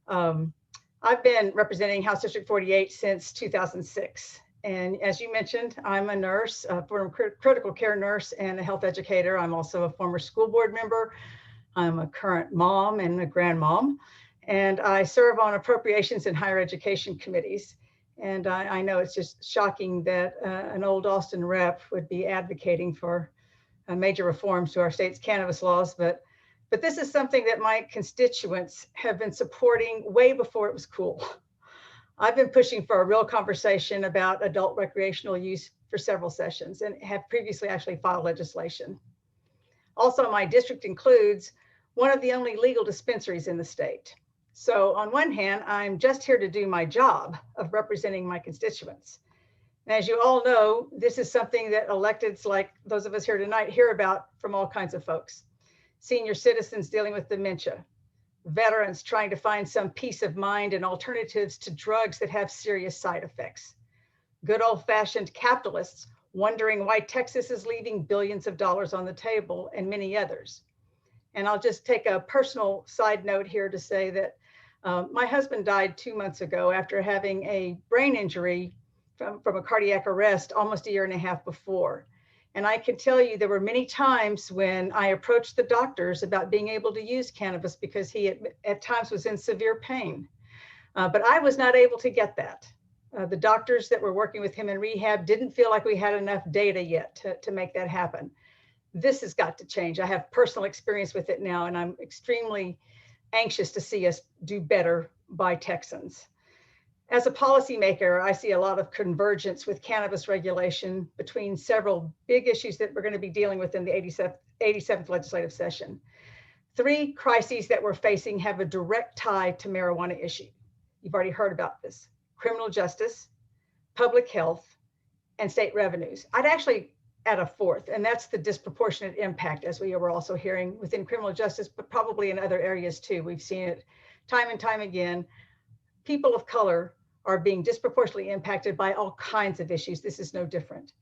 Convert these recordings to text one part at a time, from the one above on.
Um, I've been representing House District 48 since 2006. And as you mentioned, I'm a nurse, a former critical care nurse and a health educator. I'm also a former school board member. I'm a current mom and a grandmom. And I serve on appropriations and higher education committees. And I know it's just shocking that an old Austin rep would be advocating for major reforms to our state's cannabis laws, but this is something that my constituents have been supporting way before it was cool. I've been pushing for a real conversation about adult recreational use for several sessions and have previously actually filed legislation. Also, my district includes one of the only legal dispensaries in the state. So on one hand, I'm just here to do my job of representing my constituents. And as you all know, this is something that electeds like those of us here tonight hear about from all kinds of folks. Senior citizens dealing with dementia, veterans trying to find some peace of mind and alternatives to drugs that have serious side effects, good old-fashioned capitalists wondering why Texas is leaving billions of dollars on the table, and many others. And I'll just take a personal side note here to say that my husband died 2 months ago after having a brain injury from a cardiac arrest almost a year and a half before. And I can tell you there were many times when I approached the doctors about being able to use cannabis because he at times was in severe pain. But I was not able to get that. The doctors that were working with him in rehab didn't feel like we had enough data yet to make that happen. This has got to change. I have personal experience with it now, and I'm extremely anxious to see us do better by Texans. As a policymaker, I see a lot of convergence with cannabis regulation between several big issues that we're going to be dealing with in the 87th legislative session. 3 crises that we're facing have a direct tie to marijuana issue. You've already heard about this: criminal justice, public health, and state revenues. I'd actually add a 4th, and that's the disproportionate impact, as we were also hearing within criminal justice, but probably in other areas too. We've seen it time and time again. People of color are being disproportionately impacted by all kinds of issues. This is no different.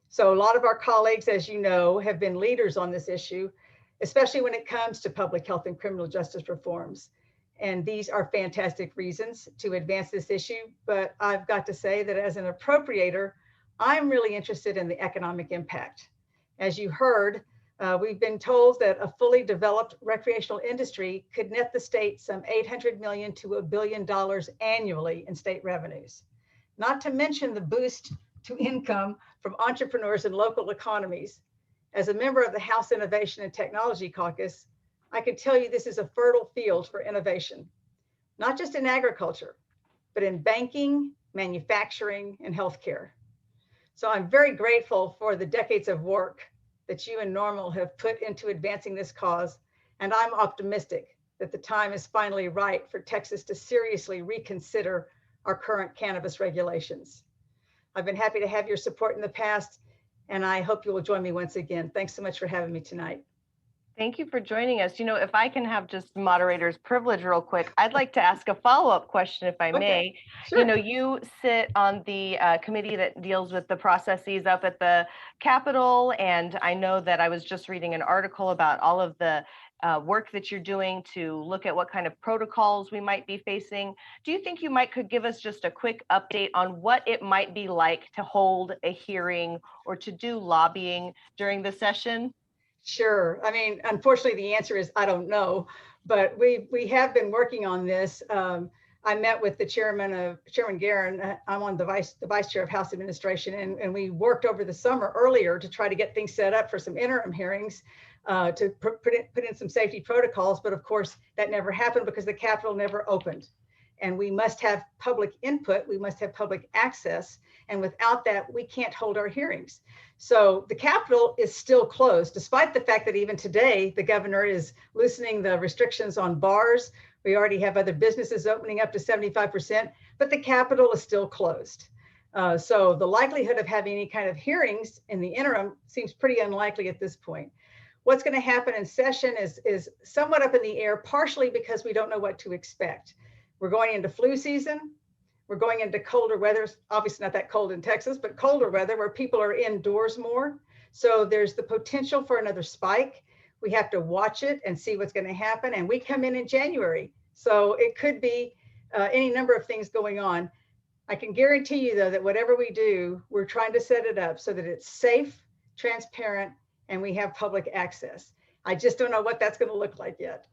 So a lot of our colleagues, as you know, have been leaders on this issue, especially when it comes to public health and criminal justice reforms. And these are fantastic reasons to advance this issue. But I've got to say that as an appropriator, I'm really interested in the economic impact. As you heard, we've been told that a fully developed recreational industry could net the state some $800 million to $1 billion annually in state revenues. Not to mention the boost to income from entrepreneurs and local economies. As a member of the House Innovation and Technology Caucus, I can tell you this is a fertile field for innovation, not just in agriculture, but in banking, manufacturing, and healthcare. So I'm very grateful for the decades of work that you and Normal have put into advancing this cause. And I'm optimistic that the time is finally right for Texas to seriously reconsider our current cannabis regulations. I've been happy to have your support in the past, and I hope you will join me once again. Thanks so much for having me tonight. Thank you for joining us. You know, if I can have just moderator's privilege real quick, I'd like to ask a follow-up question, if I may. Sure. You know, you sit on the committee that deals with the processes up at the Capitol, and I know that I was just reading an article about all of the work that you're doing to look at what kind of protocols we might be facing. Do you think you could give us just a quick update on what it might be like to hold a hearing or to do lobbying during the session? Sure. I mean, unfortunately, the answer is I don't know, but we have been working on this. I met with the Chairman Guerin. I'm on the vice chair of House Administration, and we worked over the summer earlier to try to get things set up for some interim hearings to put in some safety protocols. But of course, that never happened because the Capitol never opened. And we must have public input, we must have public access. And without that, we can't hold our hearings. So the Capitol is still closed, despite the fact that even today, the governor is loosening the restrictions on bars. We already have other businesses opening up to 75%, but the Capitol is still closed. So the likelihood of having any kind of hearings in the interim seems pretty unlikely at this point. What's going to happen in session is somewhat up in the air, partially because we don't know what to expect. We're going into flu season. We're going into colder weather, obviously not that cold in Texas, but colder weather where people are indoors more. So there's the potential for another spike. We have to watch it and see what's going to happen. And we come in January. So it could be any number of things going on. I can guarantee you, though, that whatever we do, we're trying to set it up so that it's safe, transparent, and we have public access. I just don't know what that's going to look like yet.